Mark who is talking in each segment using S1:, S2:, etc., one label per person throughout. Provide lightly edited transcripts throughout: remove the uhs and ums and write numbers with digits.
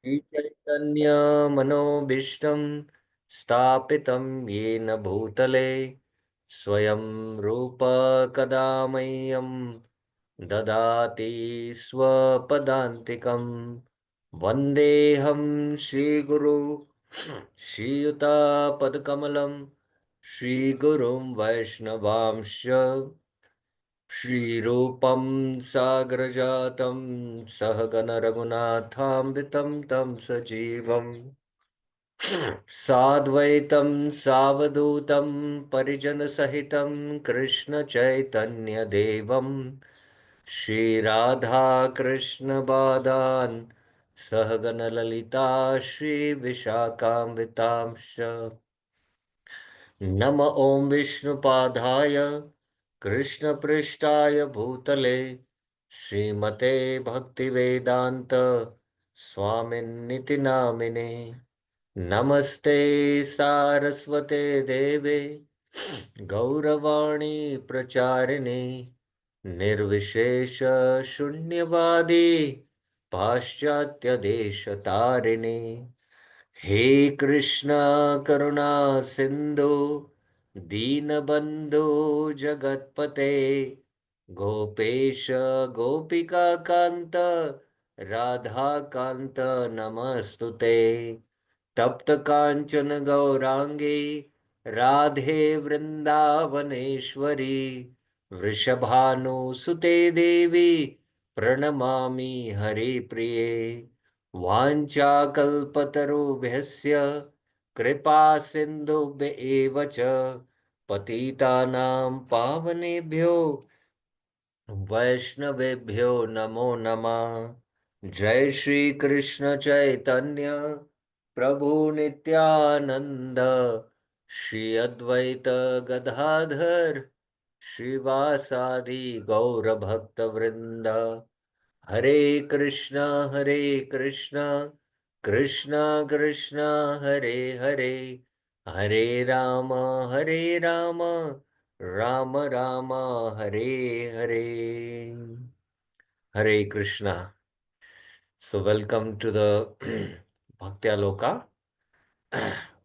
S1: श्रीचैतन्यमनोभीष्टं स्थापितं येन भूतले स्वयं रूप कदा मह्यं ददाति स्वपदान्तिकं वन्देऽहं श्रीगुरु श्रीयुतापदकमलं श्रीगुरुं वैष्णवांश्च श्रीरूपं साग्रजातं सहगणरघुनाथान्वितं तं सजीवम् साद्वैतं सावधूतं परिजनसहितं कृष्णचैतन्यदेवं श्रीराधाकृष्णपादान् सहगणललिता श्रीविशाखान्वितांश्च नम ॐ विष्णुपादाय कृष्णपृष्ठाय भूतले श्रीमते भक्तिवेदान्त स्वामिन्निति नामिने नमस्ते सारस्वते देवे गौरवाणी प्रचारिणे निर्विशेष शून्यवादी पाश्चात्य देश तारिणे हे कृष्णा करुणा सिंधु दीनबंधु जगतपते गोपेश गोपिका कांत राधा कांत नमस्तुते तप्त कांचन गौरांगी राधे वृंदावनेश्वरी वृषभानुसुते देवी प्रणमामि हरिप्रिये वाञ्छाकल्पतरुभ्यस्य कृपा सिन्धुभ्य एव च पतितानां पावनेभ्यो वैष्णवेभ्यो नमो नमः। जय श्री कृष्ण चैतन्य प्रभु नित्यानंद श्री अद्वैत गदाधर श्रीवासादि गौर भक्त वृंद हरे Krishna Krishna Krishna Hare Hare Hare Ram Ram Ram Hare Hare Hare Krishna. So welcome to the Bhaktyaloka.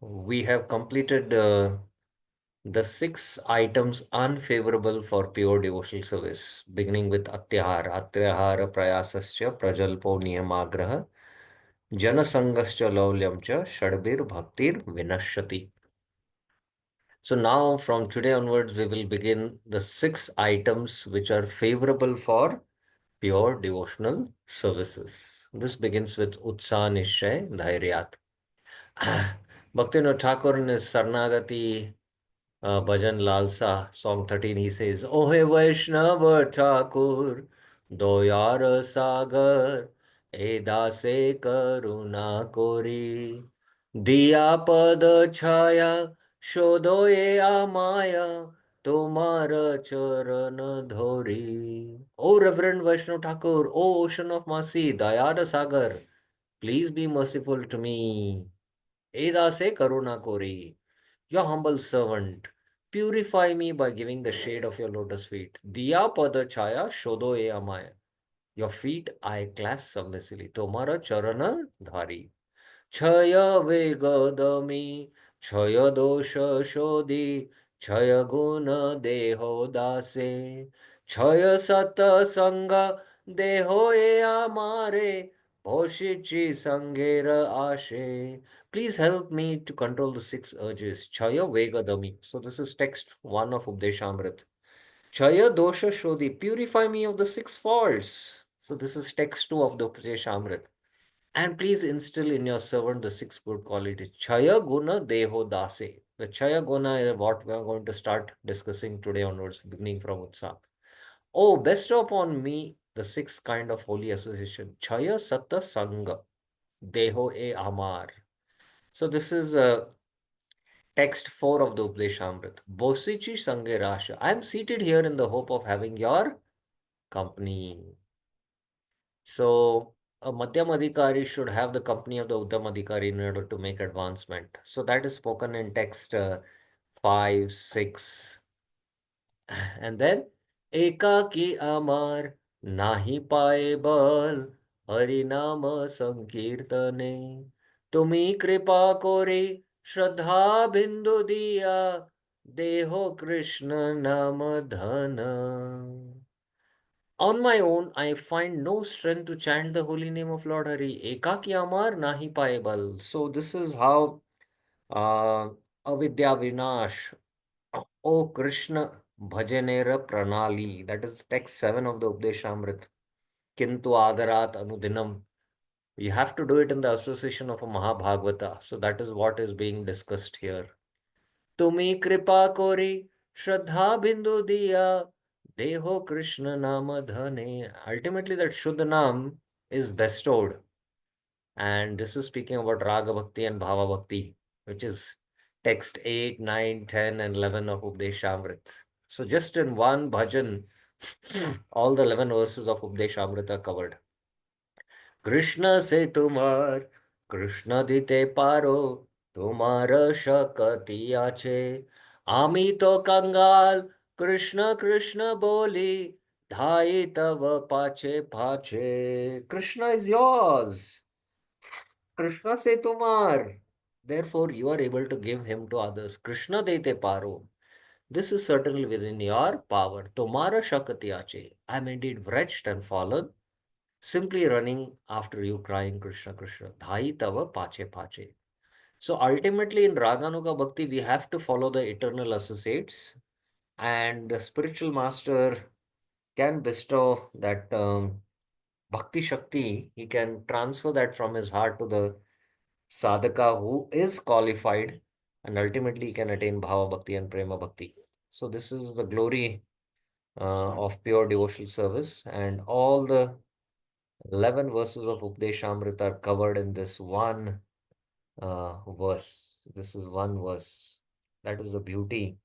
S1: We have completed the 6 items unfavorable for pure devotional service, beginning with Atyahara Prayasascha Prajalpo Niyamagraha Janasangascha Laulyam cha Shadbir Bhaktir Vinashati. So now from today onwards, we will begin the 6 items which are favorable for pure devotional services. This begins with Utsaha Nishay Dhairyat. Bhaktivinoda Thakur in his Sarnagati Bhajan Lalsa, Song 13, he says, Ohe Vaishnava Thakur, Doyar Sagar, Edase Karuna Kori, Diya Pad Chaya, Shodoye Amaya, Tomara Charan Dhori. O Reverend Vaishnav Thakur, O Ocean of Mercy, Dayara Sagar, please be merciful to me. Edase Karuna Kori. Your humble servant, purify me by giving the shade of your lotus feet. Diya pada chaya shodo e amaya. Your feet I clasp submissively. Tomara charana dhari. Chaya vegadami, chaya dosha shodhi, chaya guna deho dase, chaya sata sanga deho e amare, poshichi sangera ashe. Please help me to control the 6 urges. Chaya vegadami. So this is text 1 of Updeshamrit. Chaya dosha shodhi. Purify me of the 6 faults. So this is text 2 of the Updeshamrit. And please instill in your servant the 6 good qualities. Chaya guna deho dase. The Chaya guna is what we are going to start discussing today onwards, beginning from Utsaha. Oh, bestow upon me the 6 kind of holy association. Chaya satta sanga. Deho e amar. So this is text 4 of the Updeshamrit. Bosichi sange rasha. I am seated here in the hope of having your company. So a Madhyam Adhikari should have the company of the Uttama Adhikari in order to make advancement. So that is spoken in text 5, 6. And then Eka ki amar nahi paye bal हरिनाम संकीर्तने तुम्ही कृपा कोरी श्रद्धा बिंदु दिया देहो कृष्ण नाम धन. On my own, I find no strength to chant the holy name of Lord Hari. Ekaki amar nahi paye bal. So this is how avidya vinash. O Krishna bhajanera pranali. That is text 7 of the Updeshamrit. Kintu adarat anudinam. You have to do it in the association of a Mahabhagavata. So that is what is being discussed here. तुम्ही कृपा कोरी श्रद्धा बिंदु दिया देहो कृष्ण नाम धने. Ultimately, that Shuddha Nam is bestowed. And this is speaking about Raga Bhakti and Bhava Bhakti, which is text 8, 9, 10, and 11 of Updeshamrit. So just in one bhajan, all the 11 verses of Updeshamrit are covered. Krishna से तुम्हार कृष्ण दिते पारो তোমার শকতি আছে আমি তো कंगाल कृष्ण कृष्ण बोली ধাই তব পাছে পাছে. Krishna is yours. Krishna se tumar. Therefore, you are able to give him to others. Krishna dete paro. This is certainly within your power. Tumara shakati ache. I am indeed wretched and fallen, simply running after you, crying Krishna, Krishna. Dhai tava pache pache. So ultimately in Raganuga Bhakti, we have to follow the eternal associates, and the spiritual master can bestow that Bhakti Shakti. He can transfer that from his heart to the sadhaka who is qualified, and ultimately he can attain Bhava Bhakti and Prema Bhakti. So this is the glory of pure devotional service, and all the 11 verses of Updeshamrita are covered in this one verse. This is one verse. That is the beauty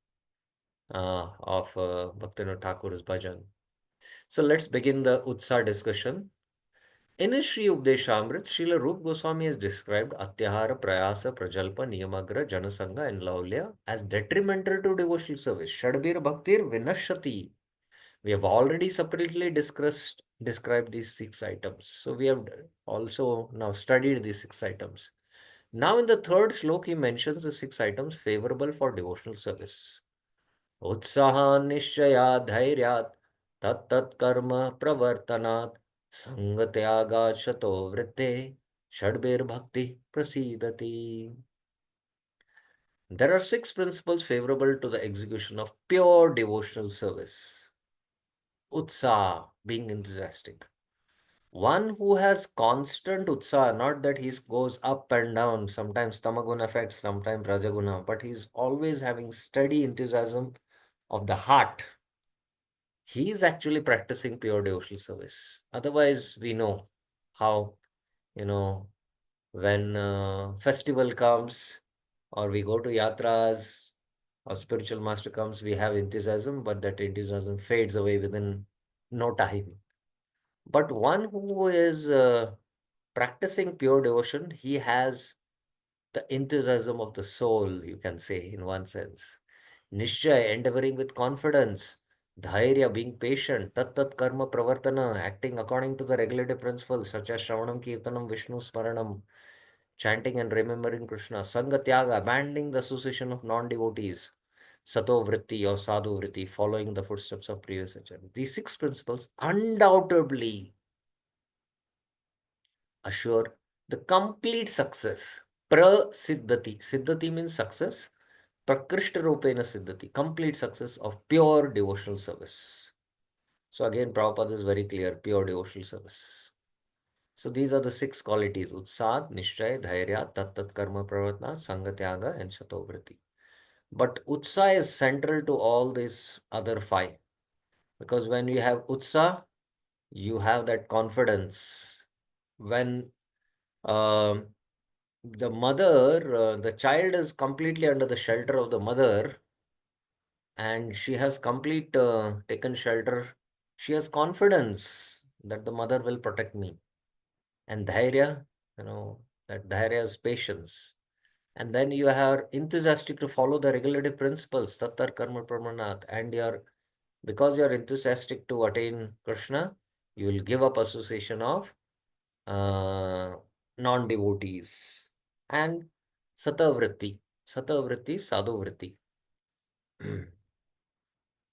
S1: of Bhaktivinoda Thakur's bhajan. So let's begin the Utsa discussion. In his Sri Updeshamrit, Srila Rup Goswami has described Atyahara, Prayasa, Prajalpa, Niyamagra, Janasanga, and Laulya as detrimental to devotional service. Shadbir Bhaktir Vinashati. We have already separately described these 6 items. So we have also now studied these 6 items. Now in the third slok, he mentions the 6 items favorable for devotional service. Utsaha nishchaya dhairyat tat tat karma pravartanat sangatyaga shato vritte shadbir bhakti prasidati. There are 6 principles favorable to the execution of pure devotional service. Utsaha, being enthusiastic. One who has constant utsaha, not that he goes up and down, sometimes tamaguna effects, sometimes rajaguna, but he's always having steady enthusiasm of the heart. He is actually practicing pure devotional service. Otherwise, we know how, you know, when festival comes or we go to yatras or spiritual master comes, we have enthusiasm, but that enthusiasm fades away within no time. But one who is practicing pure devotion, he has the enthusiasm of the soul, you can say, in one sense. Nishchay, endeavoring with confidence. Dhairya, being patient. Tat tat karma pravartana, acting according to the regulative principles such as Shravanam, Kirtanam, Vishnu, Smaranam, chanting and remembering Krishna. Sangatyaga, abandoning the association of non-devotees. Sato vritti or sadhu vritti, following the footsteps of previous acharyas. These 6 principles undoubtedly assure the complete success. Prasiddhati. Siddhati means success. Prakrishta Rupena Siddhati. Complete success of pure devotional service. So again, Prabhupada is very clear. Pure devotional service. So these are the 6 qualities. Utsad, Nishtay, Dhairya, Tat Tat Karma Pravatna, Sangatyaga and Shatovriti. But Utsa is central to all these other 5. Because when you have Utsa, you have that confidence. When um the child is completely under the shelter of the mother, and she has complete taken shelter. She has confidence that the mother will protect me. And dhairya, that dhairya is patience. And then you are enthusiastic to follow the regulative principles, tattar karma pramanat, and because you're enthusiastic to attain Krishna, you will give up association of uh, non-devotees, and satavritti. Satavritti, sadhuvritti.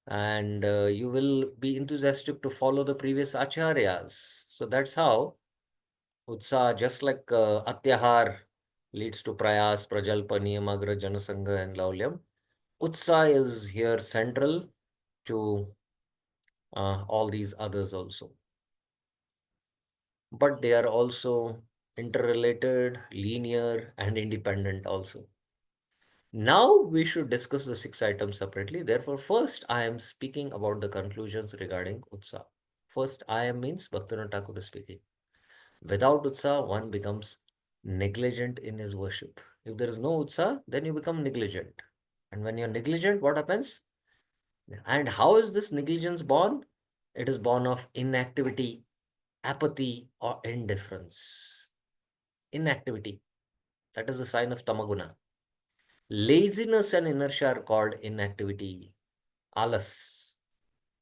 S1: And you will be enthusiastic to follow the previous acharyas. So that's how Utsaha, just like Atyahar leads to Prayas, Prajalpa, Niyamagra, Janasangha, and Laulyam, Utsaha is here central to all these others also. But they are also interrelated, linear, and independent also. Now we should discuss the 6 items separately. Therefore, first I am speaking about the conclusions regarding Utsaha. First, I am means Bhaktivinoda Thakur is speaking. Without Utsaha, one becomes negligent in his worship. If there is no Utsaha, then you become negligent. And when you're negligent, what happens? And how is this negligence born? It is born of inactivity, apathy, or indifference. Inactivity. That is the sign of tamaguna. Laziness and inertia are called inactivity. Alas,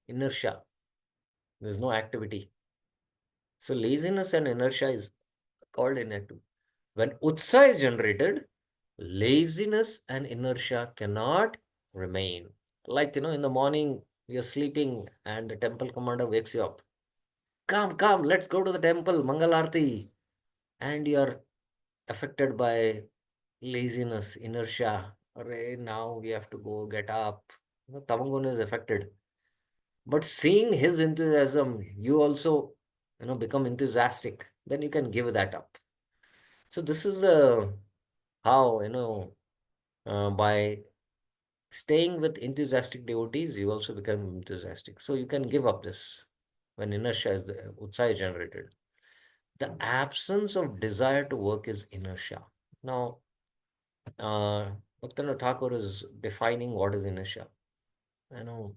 S1: inertia. There is no activity. So laziness and inertia is called inactive. When utsaha is generated, laziness and inertia cannot remain. Like, in the morning, you're sleeping and the temple commander wakes you up. Come, come, let's go to the temple, Mangalarti. And you're affected by laziness, inertia. Array, now we have to go get up. Tamanguna is affected. But seeing his enthusiasm, you also, become enthusiastic. Then you can give that up. So this is how, by staying with enthusiastic devotees, you also become enthusiastic. So you can give up this when inertia is the utsaha generated. The absence of desire to work is inertia. Now, uh, Bhaktivinoda Thakur is defining what is inertia. You know,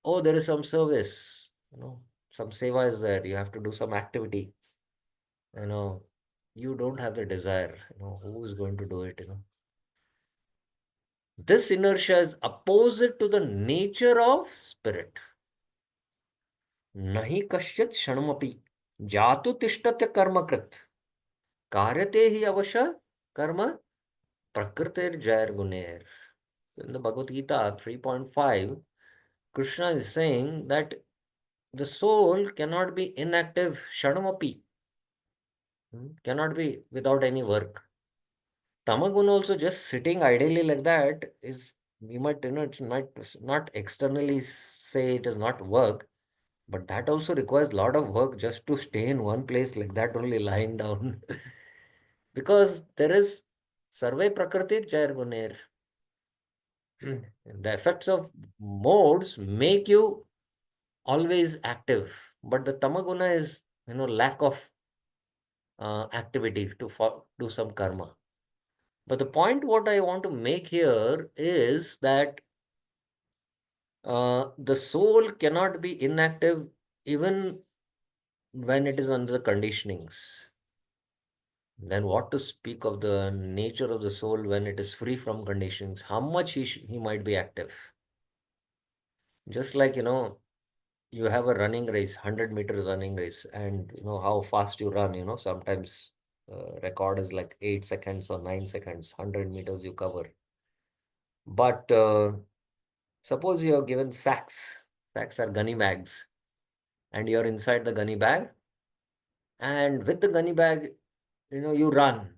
S1: oh, there is some service, some seva is there. You have to do some activity. You know, you don't have the desire. Who is going to do it? This inertia is opposite to the nature of spirit. Nahi kasyat shanamapi jatu tishtatya karmakrit karyate hi avasha karma prakritir jair guner. In the Bhagavad Gita 3.5, Krishna is saying that the soul cannot be inactive, shanamapi, cannot be without any work. Tamaguna also just sitting idly like that is, we might, it might not externally say it is not work, but that also requires a lot of work just to stay in one place like that, only lying down. Because there is Sarve Prakriti Jair Guner. The effects of modes make you always active, but the Tamaguna is, lack of activity to do some karma. But the point what I want to make here is that the soul cannot be inactive even when it is under the conditionings. Then what to speak of the nature of the soul when it is free from conditions? How much he might be active? Just like, you have a running race, 100 meters running race, and how fast you run, sometimes record is like 8 seconds or 9 seconds, 100 meters you cover. But suppose you are given sacks. Sacks are gunny bags, and you're inside the gunny bag, and with the gunny bag, you run.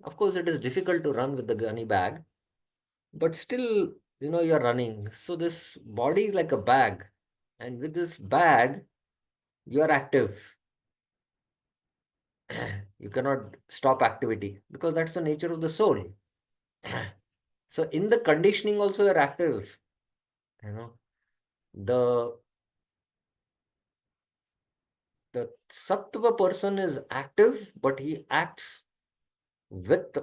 S1: Of course, it is difficult to run with the gunny bag, but still, you're running. So this body is like a bag, and with this bag, you are active. You cannot stop activity because that's the nature of the soul. So in the conditioning also you're active. You know, the the sattva person is active, but he acts with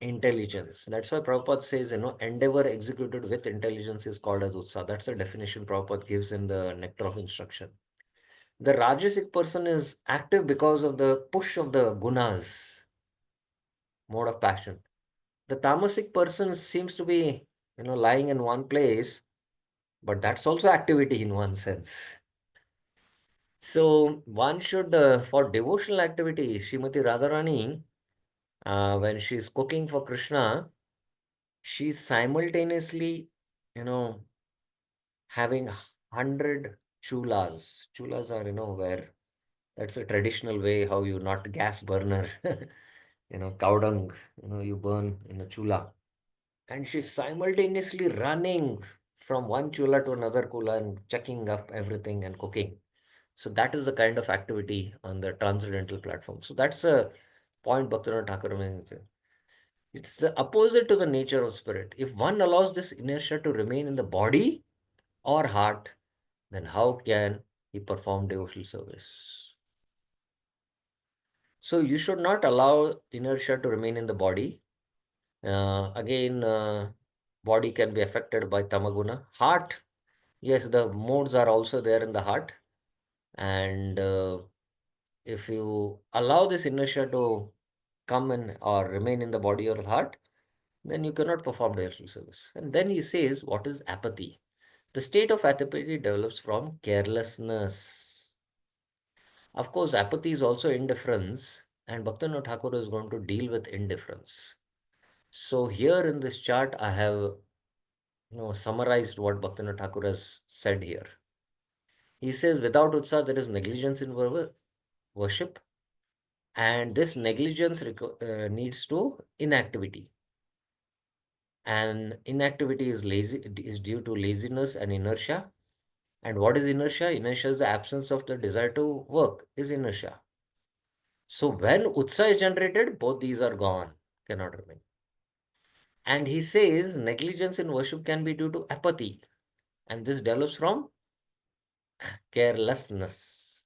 S1: intelligence. That's why Prabhupada says, endeavor executed with intelligence is called as utsaha. That's the definition Prabhupada gives in the Nectar of Instruction. The Rajasic person is active because of the push of the gunas, mode of passion. The Tamasic person seems to be, lying in one place, but that's also activity in one sense. So one should, for devotional activity, Srimati Radharani, when she's cooking for Krishna, she's simultaneously, you know, having 100 chulas. Chulas are, where that's a traditional way how you, not gas burner, cow dung, you burn in a chula. And she's simultaneously running from one chula to another chula and checking up everything and cooking. So that is the kind of activity on the transcendental platform. So that's a point Bhaktivinoda Thakur makes. It's the opposite to the nature of spirit. If one allows this inertia to remain in the body or heart, then how can he perform devotional service? So you should not allow inertia to remain in the body. Again, body can be affected by tamaguna. Heart, yes, the modes are also there in the heart. And if you allow this inertia to come in or remain in the body or the heart, then you cannot perform devotional service. And then he says, what is apathy? The state of apathy develops from carelessness. Of course, apathy is also indifference, and Bhaktivinoda Thakur is going to deal with indifference. So here in this chart, I have summarized what Bhaktivinoda Thakur has said here. He says, without Utsaha, there is negligence in worship, and this negligence needs to inactivity. And inactivity is due to laziness and inertia. And what is inertia? Inertia is the absence of the desire to work, is inertia. So when Utsaha is generated, both these are gone, cannot remain. And he says negligence in worship can be due to apathy, and this develops from carelessness.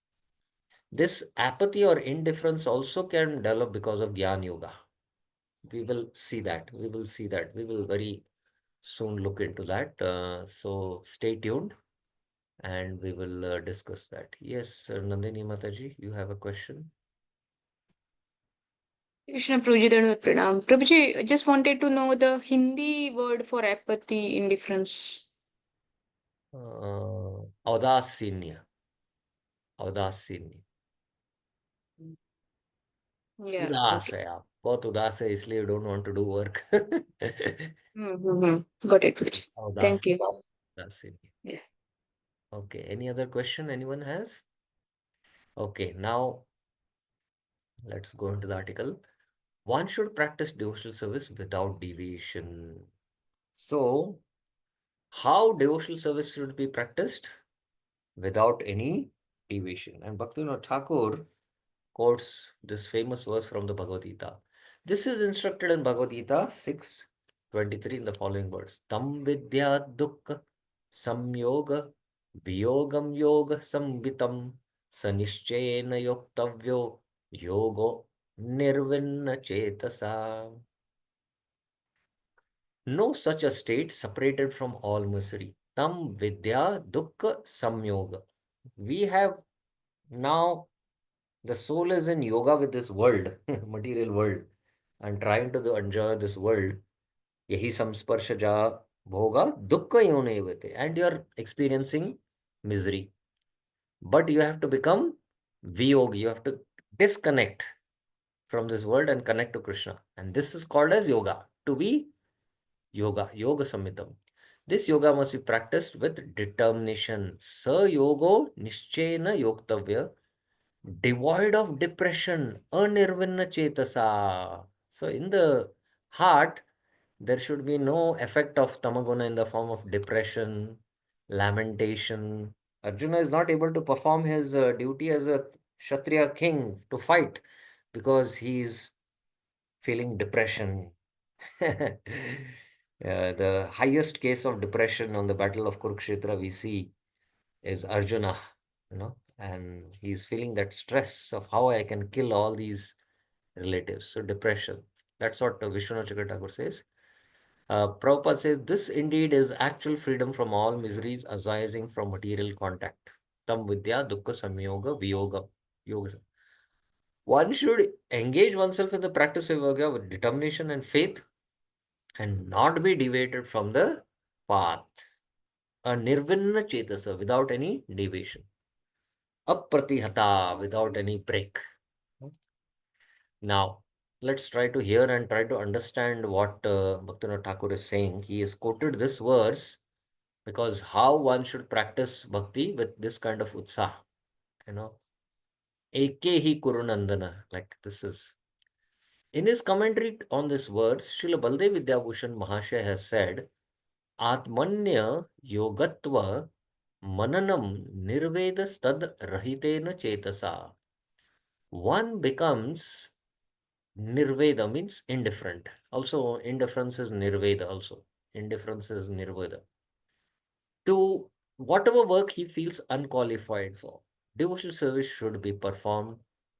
S1: This apathy or indifference also can develop because of Gyan Yoga. We will see that. We will see that. We will very soon look into that. So stay tuned and we will discuss that. Yes, Nandini Mataji, you have a question?
S2: Krishna Prabhuji, Dandavat Pranam. Prabhuji, I just wanted to know the Hindi word for apathy, indifference.
S1: Audasinya. Audasinya.
S2: Yeah,
S1: उदास
S2: okay.
S1: है आप, बहुत उदास है इसलिए don't want to do work.
S2: Got it, Prabhuji.
S1: उदास,
S2: Thank you.
S1: उदासीन.
S2: Yeah.
S1: Okay, any other question anyone has? Okay, now let's go into the article. One should practice devotional service without deviation. So, how devotional service should be practiced? Without any deviation. And Bhaktivinoda Thakur quotes this famous verse from the Bhagavad Gita. This is instructed in Bhagavad Gita 6:23 in the following words. Tam vidya dukkha samyoga viyogam yoga samvitam sanishchena yoktavyo yogo nirvinna chetasa. No such a state separated from all misery. Tam vidya dukkha samyoga. We have now, the soul is in yoga with this world, material world, and trying to enjoy this world. Yahi samsparshaja bhoga dukkha yonevate. And you are experiencing misery. But you have to become viyogi. You have to disconnect from this world and connect to Krishna. And this is called as yoga. To be yoga samhitam. This yoga must be practiced with determination. Sa yogo nischena yoktavya, devoid of depression, anirvinna chetasa. So in the heart, there should be no effect of tamaguna in the form of depression, lamentation. Arjuna is not able to perform his duty as a Kshatriya king to fight because he's feeling depression. The highest case of depression on the battle of Kurukshetra we see is Arjuna, and he's feeling that stress of how I can kill all these relatives. So depression. That's what Vishwanath Chakravarti says. Prabhupada says this indeed is actual freedom from all miseries arising from material contact. Tam vidya dukkha samyoga viyoga yoga. One should engage oneself in the practice of yoga with determination and faith and not be deviated from the path. A nirvinna chetasa, without any deviation. apratihata, without any break. Now, let's try to hear and try to understand what Bhaktivinoda Thakur is saying. He has quoted this verse because how one should practice bhakti with this kind of utsaha, you know, eke hi kurunandana, like this is. In his commentary on this verse, Srila Baldev Vidyabhushan Mahashaya has said, Atmanya yogatva mananam nirvedastad rahitena chetasa. One becomes nirveda, means indifferent. Also, indifference is nirveda also. Indifference is nirveda. To whatever work he feels unqualified for. Devotional service should be performed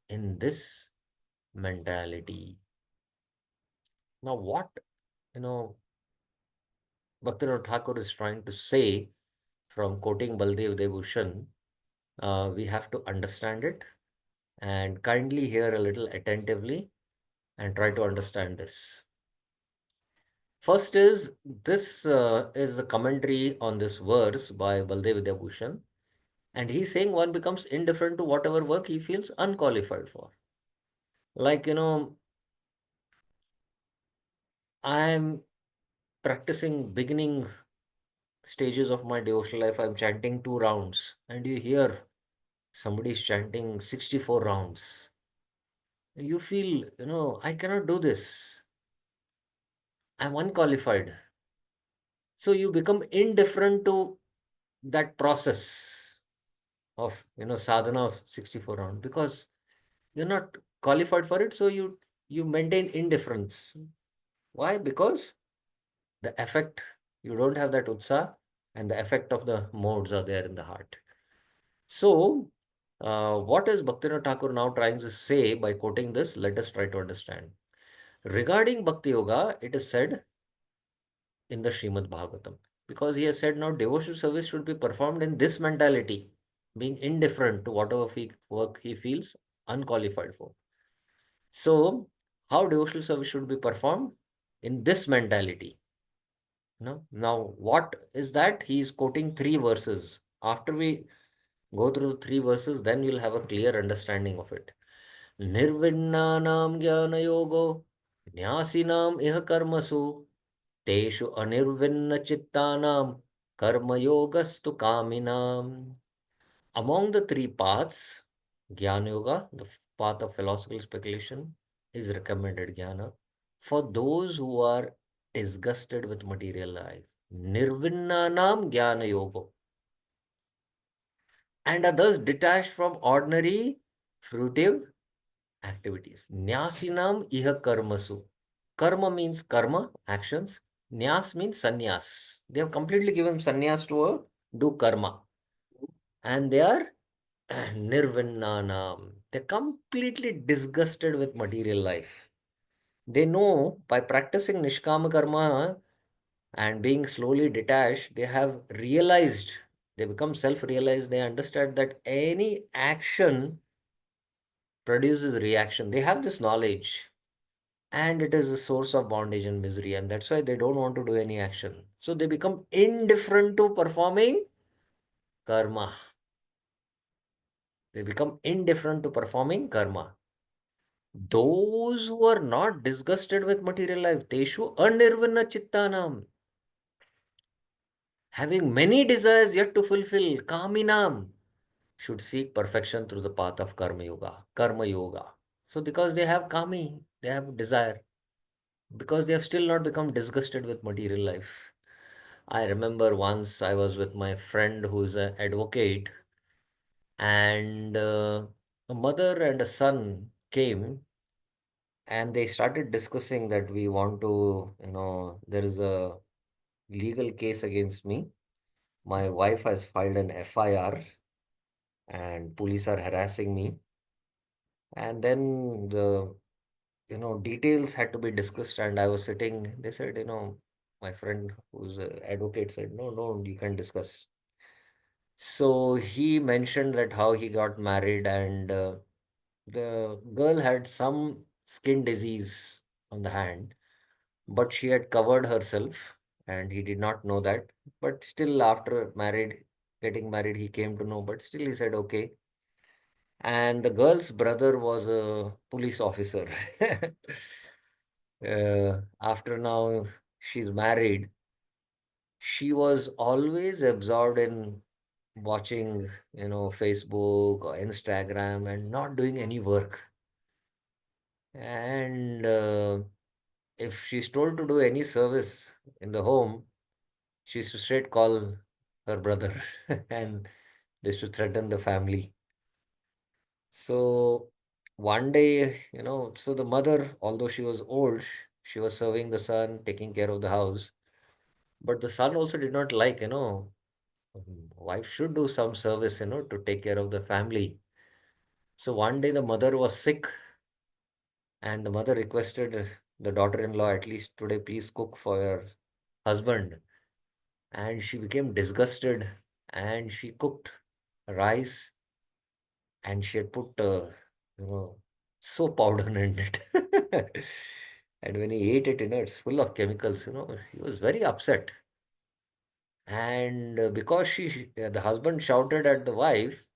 S1: in this mentality. Now, what, you know, Bhaktivinoda Thakur is trying to say from quoting Baldev Devushan, we have to understand it and kindly hear a little attentively and try to understand this. First is this is a commentary on this verse by Baldev Vidyabhushan, and he's saying one becomes indifferent to whatever work he feels unqualified for. Like, I'm practicing beginning stages of my devotional life, I'm chanting 2 rounds, and you hear somebody's chanting 64 rounds. You feel, I cannot do this. I'm unqualified. So you become indifferent to that process of, sadhana of 64 rounds because you're not qualified for it. So you maintain indifference. Why? Because the effect, you don't have that utsaha and the effect of the modes are there in the heart. So, what is Bhaktivinoda Thakur now trying to say by quoting this? Let us try to understand. Regarding Bhakti Yoga, it is said in the Srimad Bhagavatam, because he has said now devotional service should be performed in this mentality, being indifferent to whatever work he feels unqualified for. So, how devotional service should be performed? In this mentality. Now, what is that? He is quoting 3 verses. After we go through the 3 verses, then we'll have a clear understanding of it. Nirvinnanam jnana yogo न्यासिनाम इह कर्मसु तेषु अनिर्विन्न चित्तानाम कर्म योगस्तु कामिनाम. Among the 3 paths, Jnana Yoga, the path of philosophical speculation, is recommended jnana for those who are disgusted with material life. Nirvinnanam Jnana Yoga, and are thus detached from ordinary fruitive activities. Nyasinam iha karmasu. Karma means karma, actions. Nyas means sannyas. They have completely given sannyas to do karma. And they are nirvinnanam. They're completely disgusted with material life. They know by practicing nishkama karma and being slowly detached, they have realized, they become self-realized, they understand that any action produces reaction. They have this knowledge and it is a source of bondage and misery, and that's why they don't want to do any action. So they become indifferent to performing karma. They become indifferent to performing karma. Those who are not disgusted with material life, teshu anirvanna chittanam, having many desires yet to fulfill, kaminam, should seek perfection through the path of karma yoga. Karma yoga. So because they have kami, they have desire, because they have still not become disgusted with material life. I remember once I was with my friend who is an advocate, and a mother and a son came and they started discussing that we want to, there is a legal case against me. My wife has filed an FIR and police are harassing me. And then the, details had to be discussed. And I was sitting, they said, my friend who's an advocate said, no, no, you can discuss. So he mentioned that how he got married and the girl had some skin disease on the hand, but she had covered herself and he did not know that. But still, after getting married, he came to know. But still, he said, okay. And the girl's brother was a police officer. After now she's married, she was always absorbed in watching, Facebook or Instagram and not doing any work. And if she's told to do any service in the home, she used to straight call her brother and they used to threaten the family. So one day, so the mother, although she was old, she was serving the son, taking care of the house. But the son also did not like, wife should do some service, to take care of the family. So one day the mother was sick and the mother requested the daughter-in-law, at least today, please cook for your husband. And she became disgusted and she cooked rice and she had put, you know, soap powder in it. And when he ate it, it's full of chemicals, he was very upset. And because the husband shouted at the wife,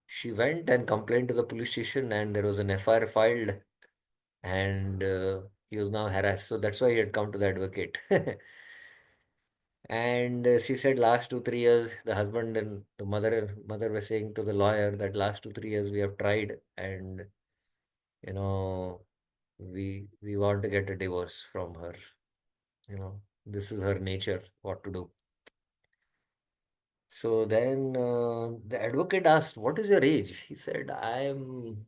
S1: she went and complained to the police station, and there was an FIR filed, and he was now harassed. So that's why he had come to the advocate. And she said last 2 3 years, the husband and the mother were saying to the lawyer that last 2 3 years we have tried, and you know we want to get a divorce from her. This is her nature, what to do. So then the advocate asked, "What is your age?" He said, "I'm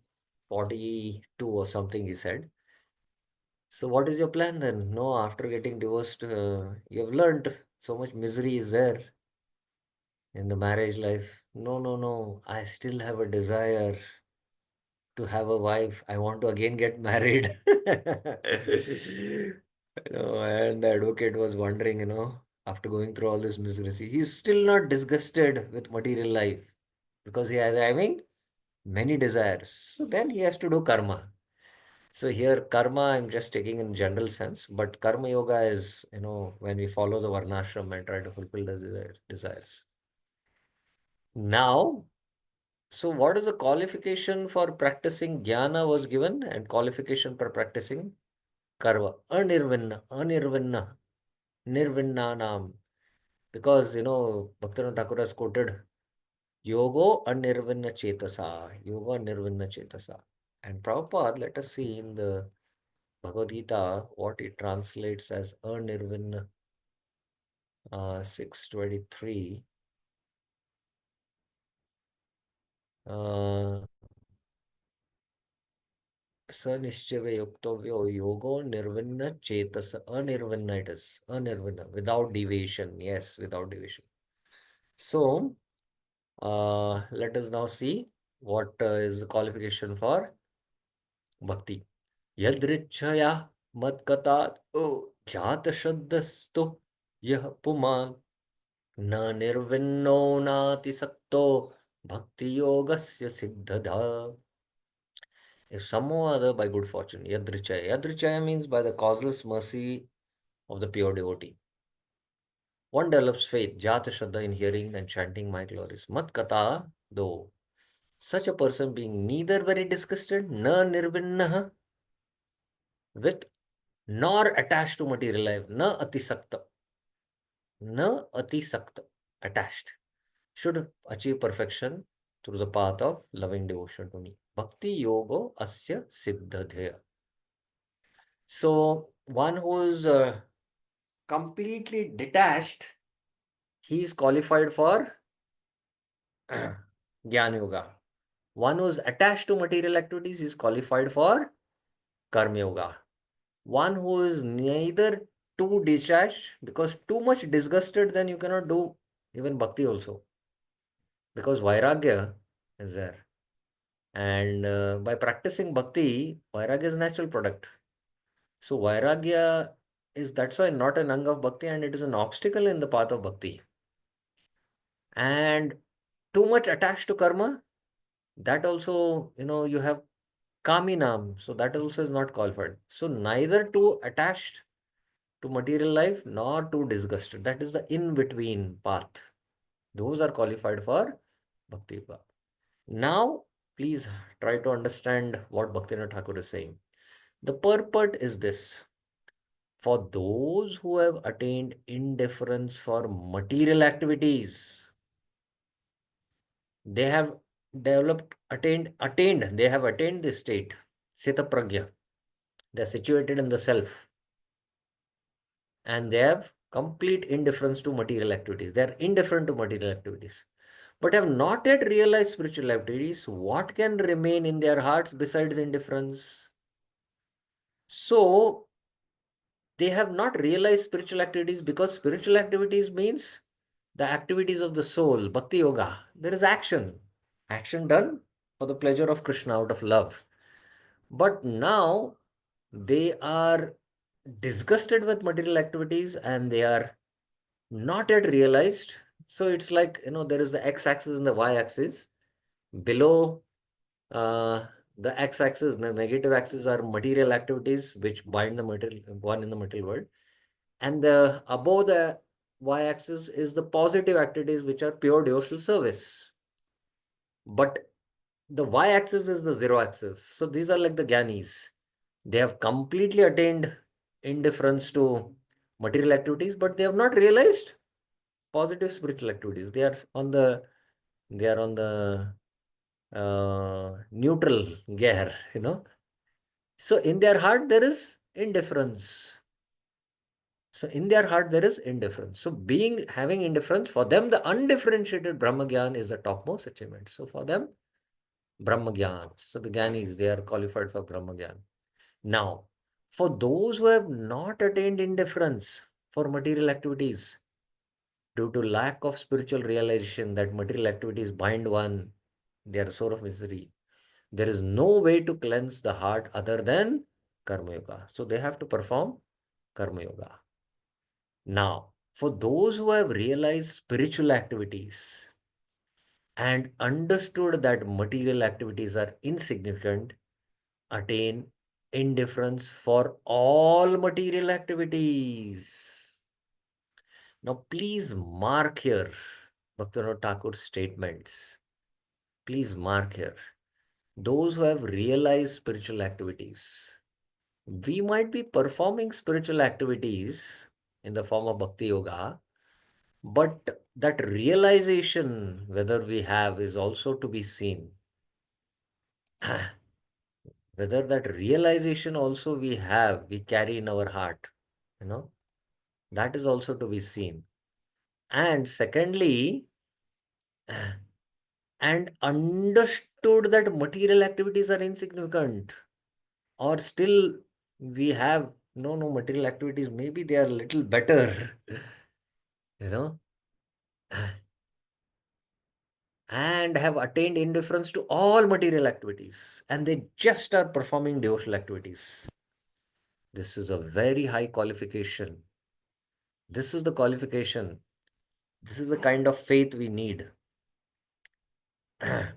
S1: 42 or something," he said. "So what is your plan then?" "No, after getting divorced, you have learned so much misery is there in the marriage life." "No, no, no. I still have a desire to have a wife. I want to again get married." And the advocate was wondering, after going through all this misery, he's still not disgusted with material life because he has having many desires. So then he has to do karma. So here, karma, I'm just taking in general sense, but karma yoga is, when we follow the varnashram and try to fulfill the desires. Now, so what is the qualification for practicing jnana was given and qualification for practicing karma? Nirvinnanam. Because, Bhaktivinoda Thakur has quoted Yogo Anirvinna Chetasa, Yoga Nirvinna Chetasa. And Prabhupada, let us see in the Bhagavad Gita what it translates as Anirvinna 623. Sanishchave yuktavyo yogo nirvinna chetasa. Anirvinna it is. Anirvinna. Without deviation. Yes, without deviation. So, let us now see what is the qualification for bhakti. Yadrichaya madkatat jata shaddhastu yah puman na nirvinno nati sakto bhakti yogasya siddhadha. If somehow or other by good fortune, yadrichaya. Yadrichaya means by the causeless mercy of the pure devotee. One develops faith, jata shraddha in hearing and chanting my glories. Mat kata, though such a person being neither very disgusted, na nirvinnaha, with nor attached to material life, na atisakta, na atisakta, attached, should achieve perfection through the path of loving devotion to me. Bhakti yogo asya siddhadhya. So, one who is completely detached, he is qualified for Jnana Yoga. One who is attached to material activities is qualified for Karma Yoga. One who is neither too detached, because too much disgusted, then you cannot do even bhakti also. Because Vairagya is there. And by practicing bhakti, Vairagya is a natural product. So Vairagya is, that's why, not an anga of bhakti, and it is an obstacle in the path of bhakti. And too much attached to karma, that also, you have kaminam, so that also is not qualified. So neither too attached to material life nor too disgusted. That is the in between path. Those are qualified for bhakti path. Now, please try to understand what Bhaktivinoda Thakur is saying. The purport is this: for those who have attained indifference for material activities, they have they have attained this state, Sita Pragya. They are situated in the self and they have complete indifference to material activities. They are indifferent to material activities, but have not yet realized spiritual activities. What can remain in their hearts besides indifference? So, they have not realized spiritual activities because spiritual activities means the activities of the soul, bhakti yoga. There is action, action done for the pleasure of Krishna out of love. But now they are disgusted with material activities and they are not yet realized. So it's like, there is the x axis and the y axis. Below uh, the x axis, the negative axis are material activities which bind the material one in the material world. And the above the y-axis is the positive activities which are pure devotional service. But the y-axis is the zero axis. So these are like the Gyanis. They have completely attained indifference to material activities, but they have not realized positive spiritual activities. They are on the neutral gear. So in their heart there is indifference. So in their heart there is indifference. So having indifference, for them the undifferentiated Brahma Gyan is the topmost achievement. So for them, Brahma Gyan. So the Gyanis, they are qualified for Brahma Gyan. Now, for those who have not attained indifference for material activities, due to lack of spiritual realization that material activities bind one, they are a sore of misery. There is no way to cleanse the heart other than Karma Yoga. So they have to perform Karma Yoga. Now, for those who have realized spiritual activities and understood that material activities are insignificant, attain indifference for all material activities. Now, please mark here Bhaktivinoda Thakur's statements. Please mark here. Those who have realized spiritual activities, we might be performing spiritual activities in the form of Bhakti Yoga, but that realization, whether we have, is also to be seen. Whether that realization also we carry in our heart, you know, that is also to be seen. And secondly, and understood that material activities are insignificant, or still we have no material activities, maybe they are a little better, you know, and have attained indifference to all material activities and they just are performing devotional activities. This is a very high qualification. This is the qualification. This is the kind of faith we need. Shraddha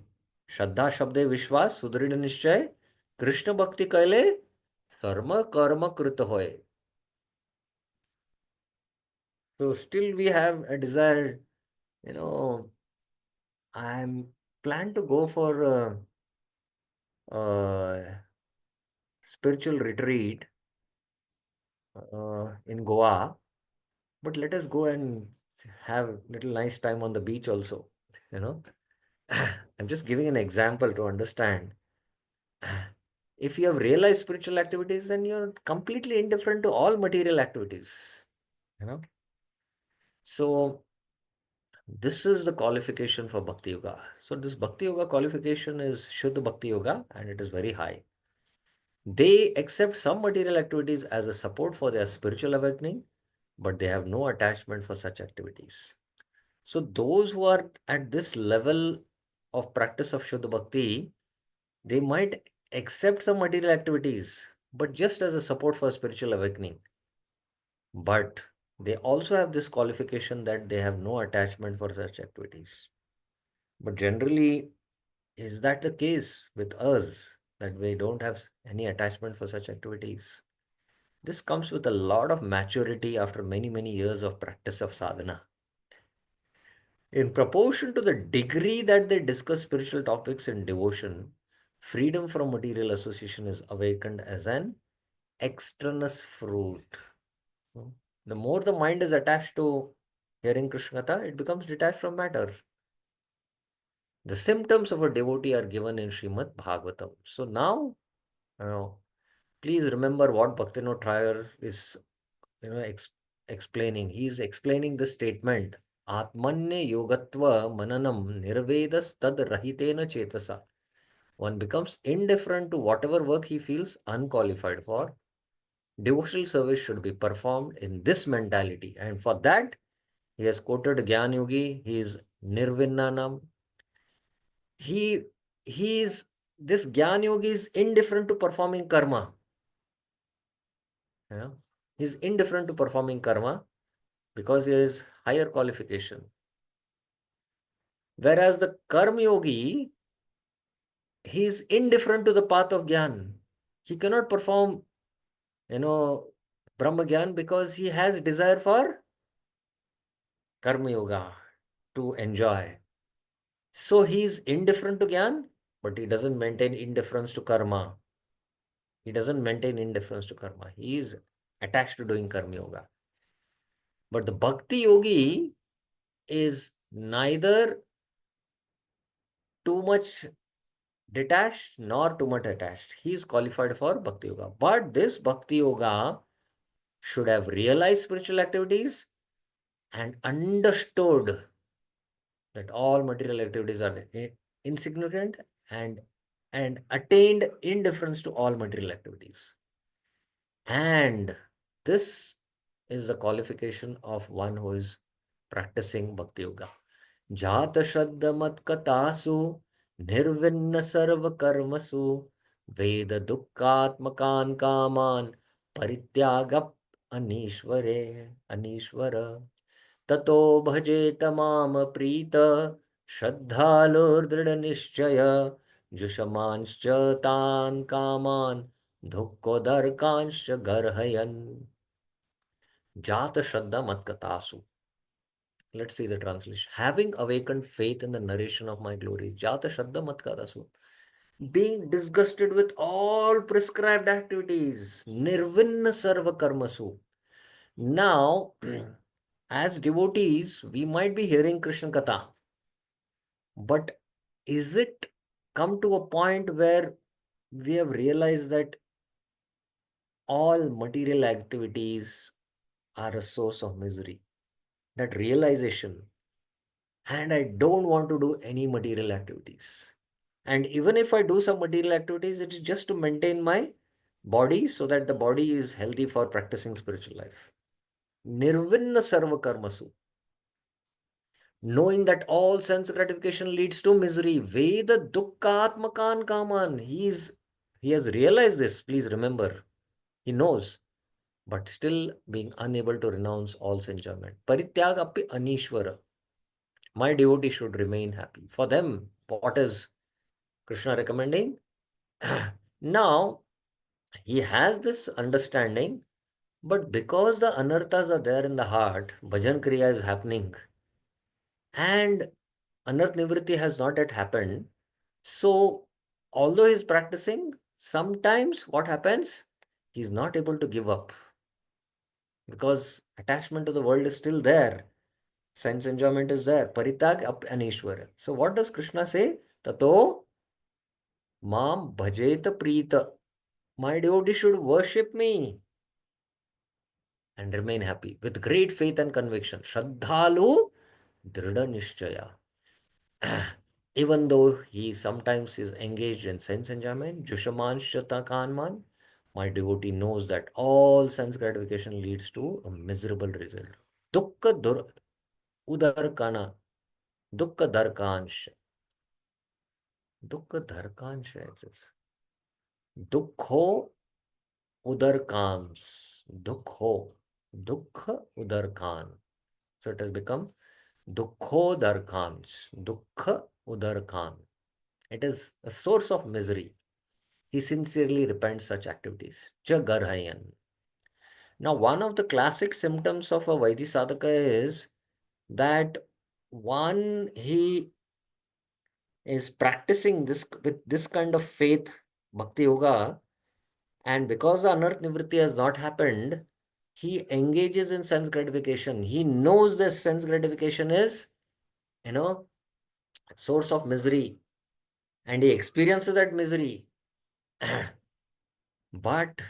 S1: Shabde Vishwas Sudrid Nishchay Krishna Bhakti Kaile Karma Karma Krita Hoy. So still we have a desire, you know, I'm plan to go for a spiritual retreat in Goa, but let us go and have little nice time on the beach also, you know. I'm just giving an example to understand. If you have realized spiritual activities, then you're completely indifferent to all material activities, you know. So this is the qualification for Bhakti Yoga. So this Bhakti Yoga qualification is Shuddha Bhakti Yoga and it is very high. They accept some material activities as a support for their spiritual awakening, but they have no attachment for such activities. So those who are at this level of practice of Shuddha Bhakti, they might accept some material activities, but just as a support for spiritual awakening. But they also have this qualification that they have no attachment for such activities. But generally, is that the case with us that we don't have any attachment for such activities? This comes with a lot of maturity after many, many years of practice of sadhana. In proportion to the degree that they discuss spiritual topics in devotion, freedom from material association is awakened as an extraneous fruit. The more the mind is attached to hearing Krishna Katha, it becomes detached from matter. The symptoms of a devotee are given in Srimad Bhagavatam. So now, you know, please remember what Bhaktivinoda Thakur is, you know, explaining. He is explaining the statement, Atmanya yogatva mananam nirvedas tad rahitena chetasa. One becomes indifferent to whatever work he feels unqualified for. Devotional service should be performed in this mentality. And for that, he has quoted Gyan Yogi. He is Nirvinnanam. He, he is, this Gyan Yogi is indifferent to performing karma. You know? He is indifferent to performing karma because he has higher qualification. Whereas the Karma Yogi, he is indifferent to the path of Gyan. He cannot perform, you know, Brahma Gyan because he has desire for Karma Yoga to enjoy. So he is indifferent to Gyan, but he doesn't maintain indifference to karma. He doesn't maintain indifference to karma. He is attached to doing Karma Yoga. But the Bhakti Yogi is neither too much detached nor too much attached. He is qualified for Bhakti Yoga. But this Bhakti Yoga should have realized spiritual activities and understood that all material activities are insignificant and attained indifference to all material activities. And this is the qualification of one who is practicing Bhakti Yoga. Jata Shraddha Mat Katasu Nirvinna Sarva Karmasu Veda Dukkatmakan Kaman Parityagap Anishvara Tato Bhajet Mam Prita Shraddhalur Dृढ़ निश्चय जुषमांश्च तान कामान धुक्कोदर्कांश्च गर्हयन् Jata Shraddha Matkatasu. Let's see the translation. Having awakened faith in the narration of my glories, Jata Shraddha Matkatasu. Being disgusted with all prescribed activities, Nirvinna Sarva Karmasu. Now, as devotees, we might be hearing Krishna Katha, but is it come to a point where we have realized that all material activities are a source of misery? That realization, and I don't want to do any material activities. And even if I do some material activities, it is just to maintain my body so that the body is healthy for practicing spiritual life. Nirvinna sarva karmasu. Knowing that all sense gratification leads to misery. Veda dukkhatmakan kaman. He has realized this, please remember. He knows, but still being unable to renounce all enjoyment. Parityag api anishvara. My devotee should remain happy. For them, what is Krishna recommending? Now, he has this understanding, but because the anarthas are there in the heart, bhajan kriya is happening, and anarth nivritti has not yet happened. So, although he's practicing, sometimes what happens? He's not able to give up because attachment to the world is still there. Sense enjoyment is there. Paritag up anishwara. So, what does Krishna say? Tato Mam bhajeta prita. My devotee should worship me and remain happy with great faith and conviction. Shraddhalu dhrida nishchaya. Even though he sometimes is engaged in sense enjoyment, Jushaman Shata Kanman, my devotee knows that all sense gratification leads to a miserable result. Dukkha udarkana, dukkha darkansh, dukkha darkansh, it is. Dukkho udarkams, dukkho, dukkha udarkan. So it has become Dukkho Darkans, Dukkha Udarkan. It is a source of misery. He sincerely repents such activities. Jagarhayan. Now, one of the classic symptoms of a Vaidhi sadhaka is that one, he is practicing this with this kind of faith, Bhakti Yoga, and because the Anarth Nivritti has not happened, he engages in sense gratification. He knows that sense gratification is, you know, source of misery, and he experiences that misery. But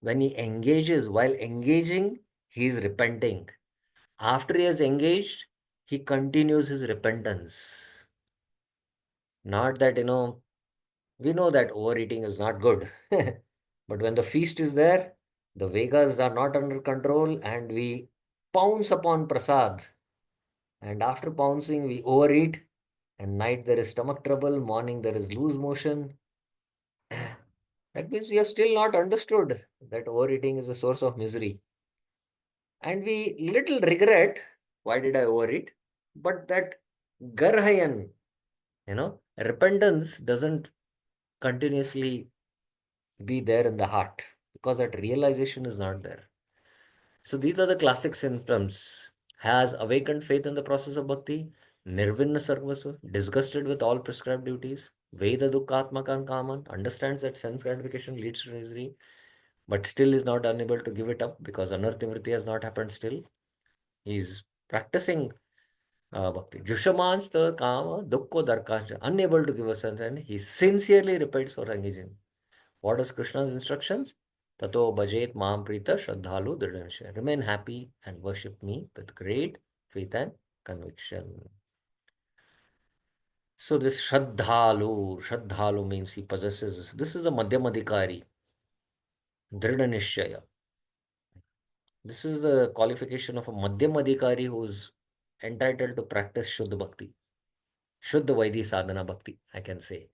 S1: when he engages, while engaging, he is repenting. After he has engaged, he continues his repentance. Not that, we know that overeating is not good. But when the feast is there, the Vegas are not under control and we pounce upon prasad. And after pouncing, we overeat. And night there is stomach trouble, morning there is loose motion. That means we have still not understood that overeating is a source of misery. And we little regret, why did I overeat? But that garhayan, repentance doesn't continuously be there in the heart because that realization is not there. So these are the classic symptoms. Has awakened faith in the process of bhakti, nirvinna sarvasva, disgusted with all prescribed duties, veda dukkhatmakan kaman, understands that sense gratification leads to misery, but still is not unable to give it up because anartha has not happened still. He's practicing bhakti. Jushamans the kama dukkho darkasha, unable to give a sense, and he sincerely repents for engaging. What is Krishna's instructions? Tato bhajet mam prita shraddhalu dridhanishya. Remain happy and worship me with great faith and conviction. So this Shraddhalu means he possesses. This is a Madhyamadikari, Dridhanishya. This is the qualification of a Madhyamadikari who is entitled to practice Shuddha Bhakti. Shuddha Vaidhi Sadhana Bhakti, I can say.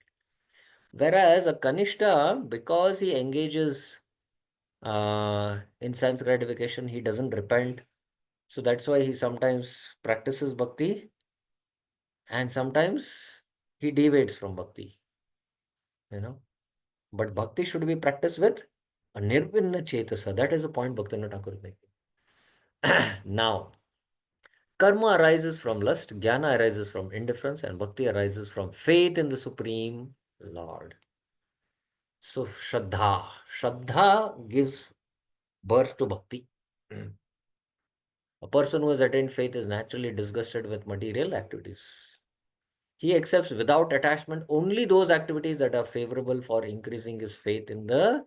S1: Whereas a Kanishta, because he engages in sense gratification, he doesn't repent. So that's why he sometimes practices bhakti and sometimes he deviates from bhakti, you know. But bhakti should be practiced with a nirvinna chetasa. That is the point Bhaktivinoda Thakur is making. Now, karma arises from lust, jnana arises from indifference, and bhakti arises from faith in the Supreme Lord. So, Shraddha gives birth to bhakti. A person who has attained faith is naturally disgusted with material activities. He accepts without attachment only those activities that are favorable for increasing his faith in the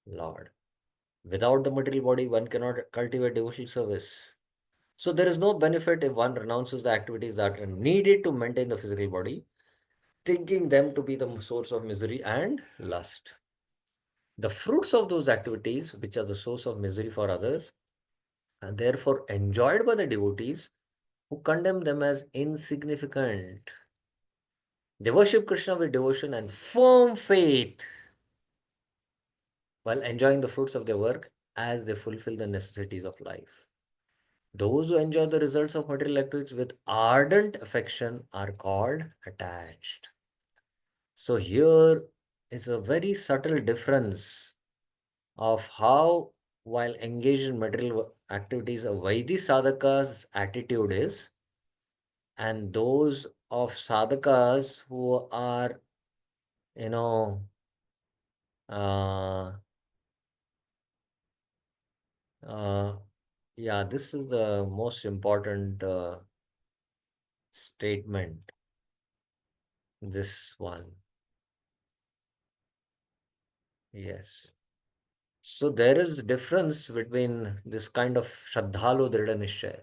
S1: Lord. Without the material body, one cannot cultivate devotional service. So there is no benefit if one renounces the activities that are needed to maintain the physical body, thinking them to be the source of misery and lust. The fruits of those activities, which are the source of misery for others, are therefore enjoyed by the devotees who condemn them as insignificant. They worship Krishna with devotion and firm faith while enjoying the fruits of their work as they fulfill the necessities of life. Those who enjoy the results of material activities with ardent affection are called attached. So, here is a very subtle difference of how, while engaged in material activities, a Vaidhi sadhaka's attitude is, and those of sadhakas who are, you know, uh, uh, yeah, this is the most important statement. This one. Yes. So there is difference between this kind of Shraddhalu Dridha Nishchaya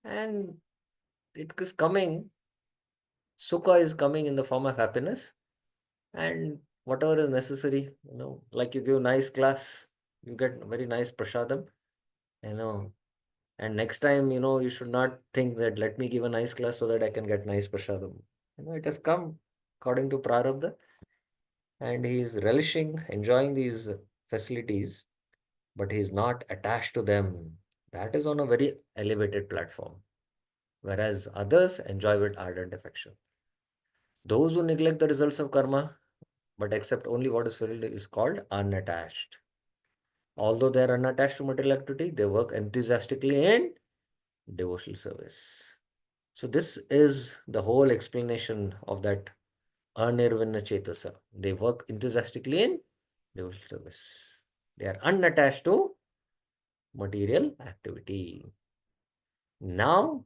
S1: and it is coming, Sukha is coming in the form of happiness and whatever is necessary, like you give nice class, you get very nice prasadam, you know, and next time, you should not think that let me give a nice class so that I can get nice prasadam. It has come according to Prarabdha and he is relishing, enjoying these facilities, but he is not attached to them. That is on a very elevated platform, whereas others enjoy with ardent affection. Those who neglect the results of karma but accept only what is filled is called unattached. Although they are unattached to material activity, they work enthusiastically in devotional service. So this is the whole explanation of that Anirvinna Chetasa. They work enthusiastically in devotional service. They are unattached to material activity. Now,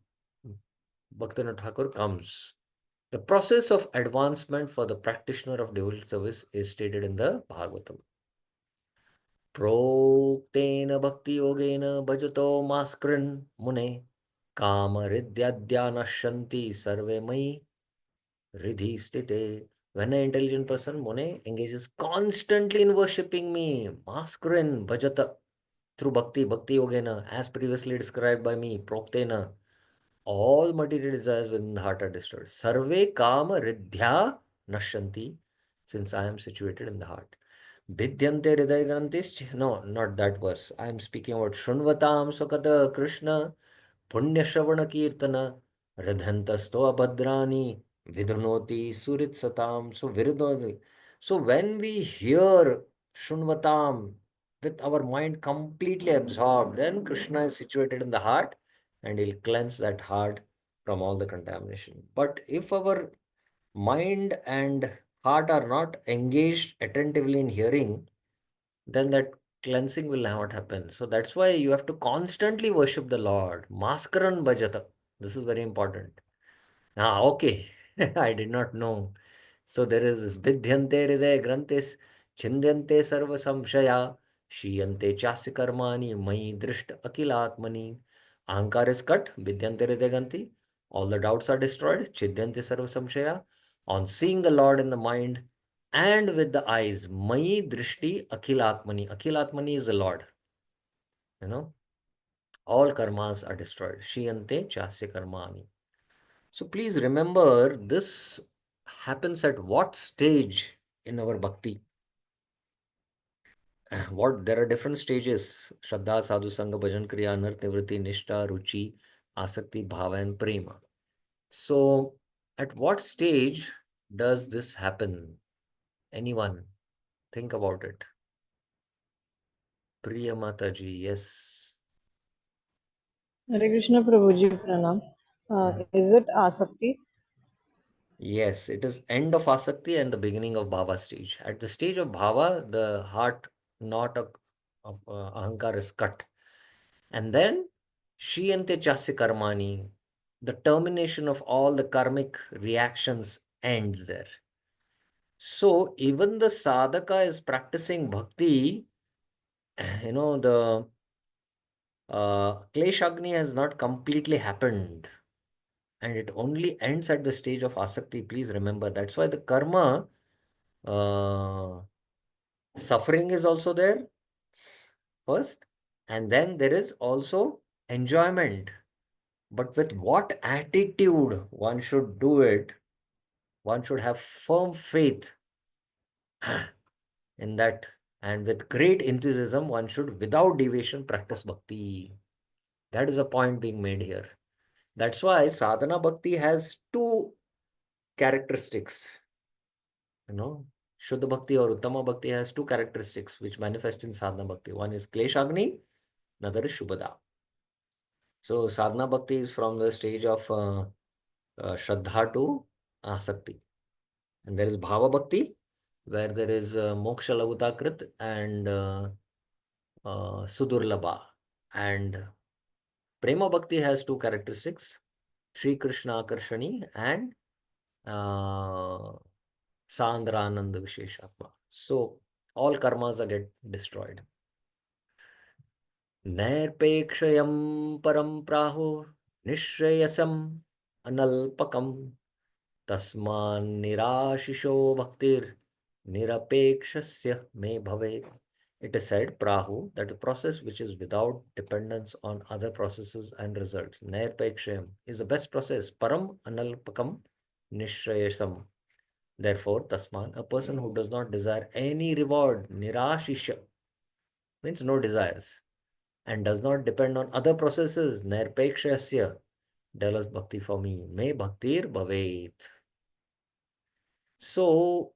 S1: Bhaktivinoda Thakur comes. The process of advancement for the practitioner of devotional service is stated in the Bhagavatam. प्रोक्तेन भक्तियोगेन भजतो मास्कृन् मुने कामहृद्याद्या नश्यन्ति सर्वे मयि hridhi sthite. When an intelligent person, Mune, engages constantly in worshipping me, maskrin bhajata, through bhakti yogena, as previously described by me, proktena, all material desires within the heart are destroyed. Sarve kama ridhya nashanti, since I am situated in the heart. Bhidyante hriday grantisch. No, not that verse. I am speaking about Shunvatam Sukata Krishna, Punya Shravana Kirtana, Radhantasto Abhadrani, Vidunoti Surit Satam. So, Viridoti. So, when we hear Shunvatam with our mind completely absorbed, then Krishna is situated in the heart and he'll cleanse that heart from all the contamination. But if our mind and heart are not engaged attentively in hearing, then that cleansing will not happen. So that's why you have to constantly worship the Lord. Maskaran bhajata. This is very important. Ah, okay. I did not know. So there is this Vidhyante hriday grantis, Chindyante sarva samshaya, Shiyante chasya karmani, Mai drishta akilatmani. Ahankar is cut, Vidhyante hriday ganti. All the doubts are destroyed, Chidyante sarva samshaya. On seeing the Lord in the mind and with the eyes, Mai drishti akilatmani. Akilatmani is the Lord. You know, all karmas are destroyed. Shiyante chasya karmani. So please remember this happens at what stage in our bhakti? What there are different stages: Shraddha, Sadhu Sangha, Bhajan Kriya, Anarth Nivriti, Nishtha, Ruchi, Asakti, Bhava, and Prema. So, at what stage does this happen? Anyone think about it? Priya Mataji, yes.
S3: Hare Krishna Prabhuji Pranam.
S1: Mhm.
S3: Is it Asakti?
S1: Yes, it is end of Asakti and the beginning of Bhava stage. At the stage of Bhava, the heart knot of Ahankar is cut. And then Shriyante Chasya Karmani, the termination of all the karmic reactions ends there. So even the sadhaka is practicing bhakti, the Kleshagni has not completely happened and it only ends at the stage of asakti. Please remember that's why the karma uh, suffering is also there first, and then there is also enjoyment. But with what attitude one should do it, one should have firm faith in that, and with great enthusiasm, one should, without deviation, practice bhakti. That is a point being made here. That's why sadhana bhakti has two characteristics. You know, Shuddha bhakti or Uttama bhakti has two characteristics which manifest in sadhana bhakti. One is kleshagni, another is shubhada. So sadhana bhakti is from the stage of Shraddha to Asakti. And there is Bhava Bhakti, where there is Moksha Lagutakrit and Sudurlabha. And Prema Bhakti has two characteristics, Sri Krishna Akarshani and uh, Sandra Ananda Visheshatma. So all karmas are get destroyed. नैर्पेक्षयं परं प्राहुः निःश्रेयसम् अनल्पकम् तस्मान्निराशिषो भक्तिर्निरपेक्षस्य मे भवेत्. It is said, Prahu, that the process which is without dependence on other processes and results, Nirpekshayam, is the best process. Param analpakam nishrayasam. Therefore, Tasman, a person who does not desire any reward, Nirashisha, means no desires, and does not depend on other processes, Nirpekshasya, develops bhakti for me. May bhaktir bhavet. So,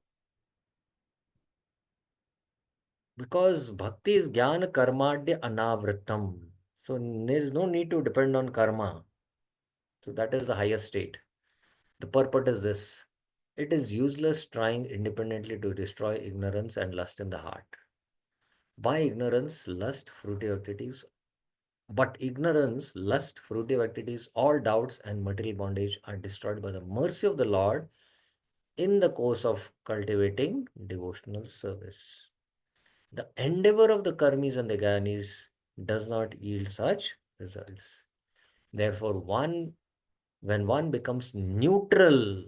S1: because bhakti is jnana karmadya anavritam. So there is no need to depend on karma. So that is the highest state. The purport is this: it is useless trying independently to destroy ignorance and lust in the heart. By ignorance, lust, fruitive activities, but ignorance, lust, fruitive activities, all doubts and material bondage are destroyed by the mercy of the Lord in the course of cultivating devotional service. The endeavor of the karmis and the gyanis does not yield such results. Therefore, when one becomes neutral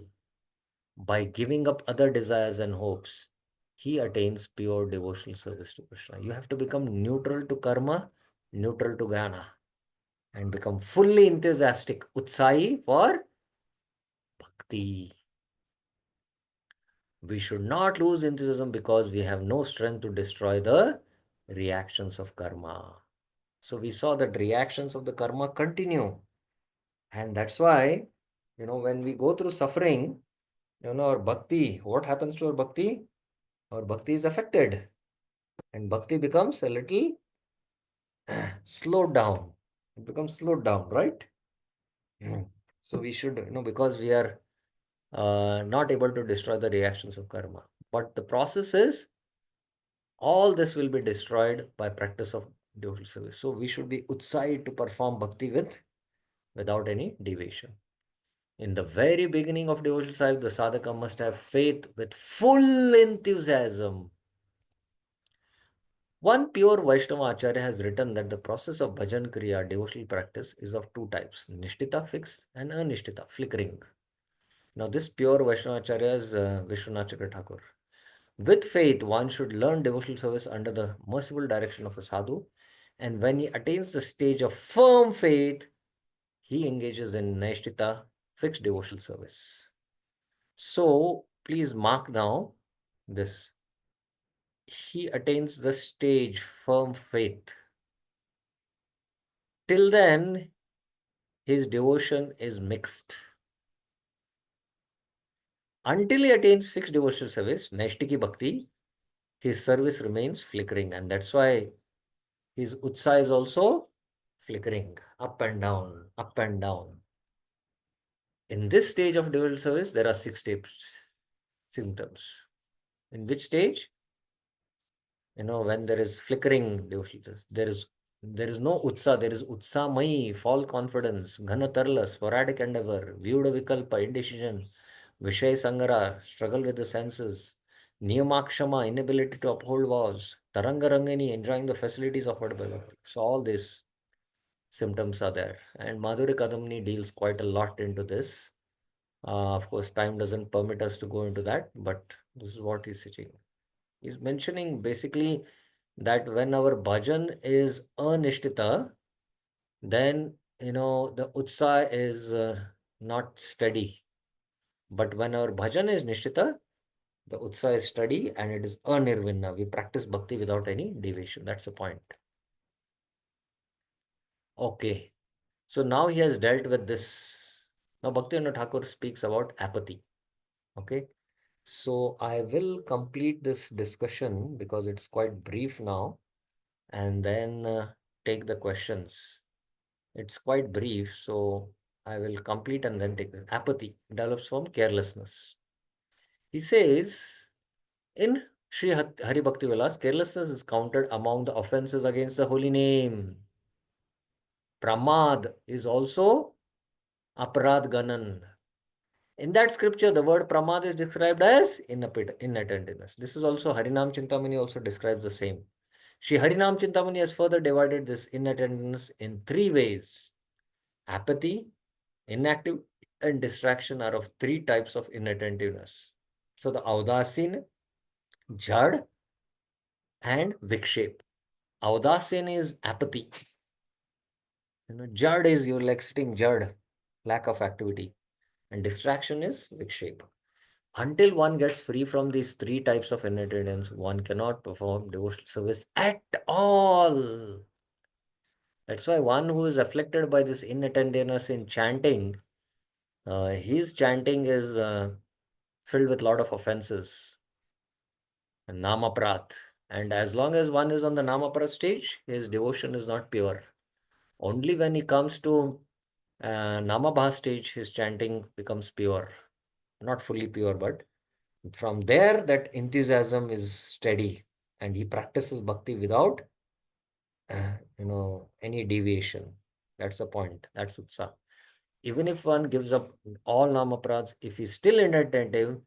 S1: by giving up other desires and hopes, he attains pure devotional service to Krishna. You have to become neutral to karma, neutral to jnana, and become fully enthusiastic, utsahi for bhakti. We should not lose enthusiasm because we have no strength to destroy the reactions of karma. So we saw that reactions of the karma continue. And that's why, when we go through suffering, our bhakti, what happens to our bhakti? Our bhakti is affected. And bhakti becomes a little slowed down. It becomes slowed down, right? So we should, because we are not able to destroy the reactions of karma. But the process is all this will be destroyed by practice of devotional service. So we should be utsahi to perform bhakti without any deviation. In the very beginning of devotional service, the sadhaka must have faith with full enthusiasm. One pure Vaishnava Acharya has written that the process of bhajan kriya, devotional practice, is of two types: nishtita, fixed, and anishtita, flickering. Now, this pure Vaishnava Acharya is Vishwanath Chakra Thakur. With faith, one should learn devotional service under the merciful direction of a sadhu, and when he attains the stage of firm faith, he engages in nishtita, fixed devotional service. So, please mark now this. He attains the stage firm faith. Till then, his devotion is mixed. Until he attains fixed devotional service, Naishtiki Bhakti, his service remains flickering. And that's why his Utsaha is also flickering, up and down, up and down. In this stage of devotional service, there are 6 steps, symptoms. In which stage? When there is flickering devotional service, there is no Utsaha, there is Utsamai, false confidence, Ghanatarla, sporadic endeavor, viewed vikalpa, indecision, Vishay Sangara, struggle with the senses, Niyamakshama, inability to uphold vows, Tarangarangani, enjoying the facilities offered by Bhakti. So all these symptoms are there. And Madhuri Kadamni deals quite a lot into this. Of course, time doesn't permit us to go into that, but this is what he's teaching. He's mentioning basically that when our bhajan is anishtita, then, the utsaha is not steady. But when our bhajan is nishtita, the utsaha is steady and it is anirvinna. We practice bhakti without any deviation. That's the point. Okay. So now he has dealt with this. Now Bhaktivinoda Thakur speaks about apathy. Okay. So I will complete this discussion because it's quite brief now, and then take the questions. It's quite brief, so I will complete and then take the apathy develops from carelessness. He says in Sri Hari Bhakti Vilas, carelessness is counted among the offenses against the holy name. Pramad is also aparad ganan. In that scripture, the word pramad is described as inattentiveness. This is also Harinam Chintamani also describes the same. Shri Harinam Chintamani has further divided this inattentiveness in 3 ways. Apathy, inactive, and distraction are of 3 types of inattentiveness. So the Audasin, Jad, and Vikshep. Audasin is apathy. Jad is you're like sitting jad, lack of activity. And distraction is Vikshep. Until one gets free from these 3 types of inattentiveness, one cannot perform devotional service at all. That's why one who is afflicted by this inattentiveness in chanting, his chanting is filled with a lot of offenses and namaprat. And as long as one is on the namaprat stage, his devotion is not pure. Only when he comes to Namabha stage, his chanting becomes pure. Not fully pure, but from there, that enthusiasm is steady, and he practices bhakti without, any deviation. That's the point. That's Utsaha. Even if one gives up all namaprads, if he's still inattentive,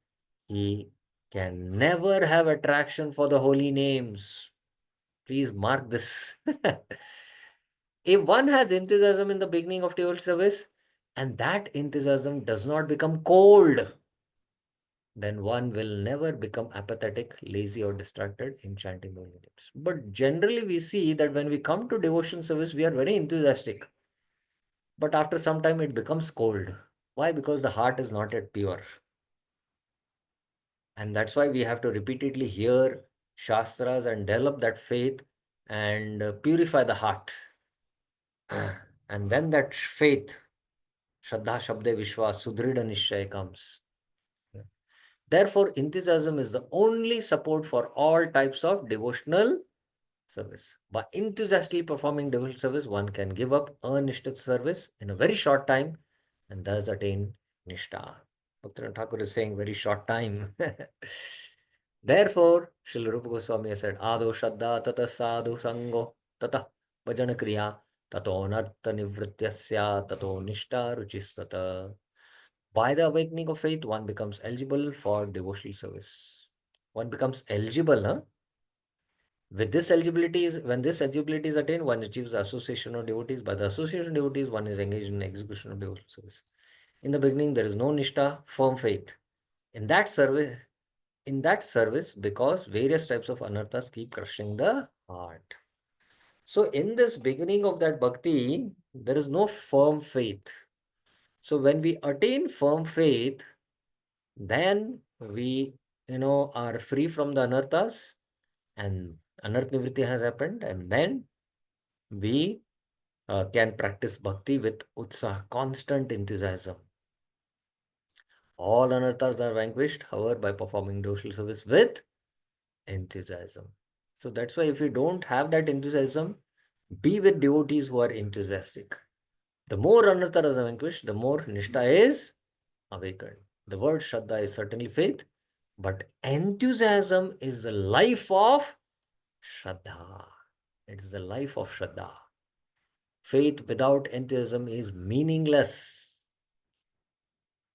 S1: he can never have attraction for the holy names. Please mark this. If one has enthusiasm in the beginning of devotional service, and that enthusiasm does not become cold, then one will never become apathetic, lazy, or distracted in chanting the holy names. But generally, we see that when we come to devotion service, we are very enthusiastic. But after some time, it becomes cold. Why? Because the heart is not yet pure. And that's why we have to repeatedly hear Shastras and develop that faith and purify the heart. And then that faith, Shraddha Shabde Vishwas, Sudrida Nishchay comes. Therefore, enthusiasm is the only support for all types of devotional service. By enthusiastically performing devotional service, one can give up anishtha service in a very short time and thus attain Nishtha. Bhaktivinoda Thakur is saying very short time. Therefore, Srila Rupa Goswami has said, Ado Shraddha Tata Sadhu Sango Tata Bhajana Kriya Tato Narta Nivrityasya Tato Nishtha Ruchistata. By the awakening of faith, one becomes eligible for devotional service. One becomes eligible, huh? With this eligibility is when this eligibility is attained, one achieves the association of devotees. By the association of devotees, one is engaged in execution of devotional service. In the beginning, there is no nishtha, firm faith. In that service, because various types of anarthas keep crushing the heart. So in this beginning of that bhakti, there is no firm faith. So when we attain firm faith, then we, are free from the anarthas, and anarth nivritti has happened, and then we can practice bhakti with utsaha, constant enthusiasm. All anarthas are vanquished, however, by performing devotional service with enthusiasm. So that's why if you don't have that enthusiasm, be with devotees who are enthusiastic. The more anarthas are vanquished, the more nishtha is awakened. The word Shraddha is certainly faith, but enthusiasm is the life of Shraddha. It is the life of Shraddha. Faith without enthusiasm is meaningless.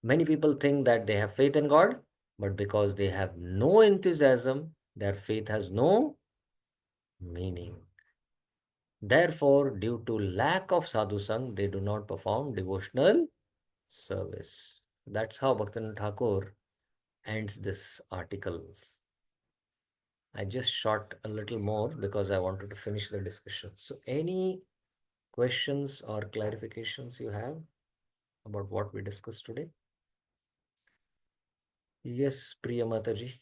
S1: Many people think that they have faith in God, but because they have no enthusiasm, their faith has no meaning. Therefore, due to lack of sadhu sang, they do not perform devotional service. That's how Bhaktivinoda Thakur ends this article. I just shot a little more because I wanted to finish the discussion. So, any questions or clarifications you have about what we discussed today? Yes, Priya Mataji.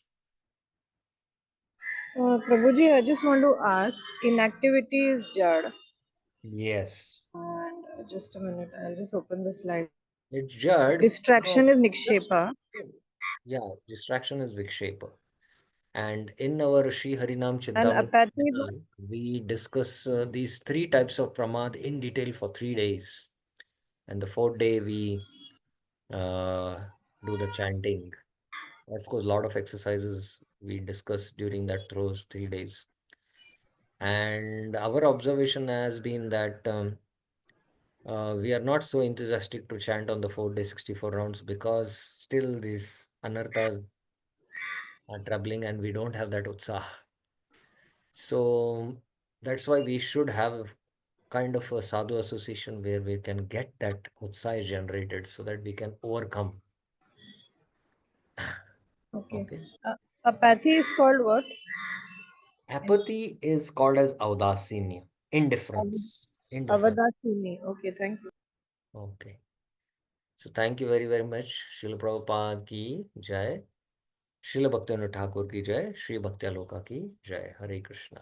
S3: Prabhuji, I just want to ask, inactivity is jad.
S1: Yes.
S3: And just a minute, I'll just open the slide.
S1: It's Jad.
S3: Distraction
S1: No,
S3: is
S1: just,
S3: nikshepa.
S1: yeah, distraction is Vikshepa. And in our Sri Harinam
S3: And
S1: Chintamani,
S3: apathy is what?
S1: we discuss these three types of pramad in detail for 3 days. And the fourth day, we do the chanting. Of course, a lot of exercises we discuss during those 3 days. And our observation has been that we are not so enthusiastic to chant on the 4 day 64 rounds because still these anarthas are troubling and we don't have that utsaha. So that's why we should have kind of a sadhu association where we can get that utsaha generated so that we can overcome.
S3: Okay.
S1: Okay.
S3: Apathy is called what?
S1: Apathy is called as audasinya, indifference. Indifference.
S3: Avadasini. Okay, thank you.
S1: Okay. So thank you very, very much. Srila Prabhupada ki jai. Srila Bhaktivinoda Thakur ki jai. Shri Bhaktyaloka ki jai. Hare Krishna.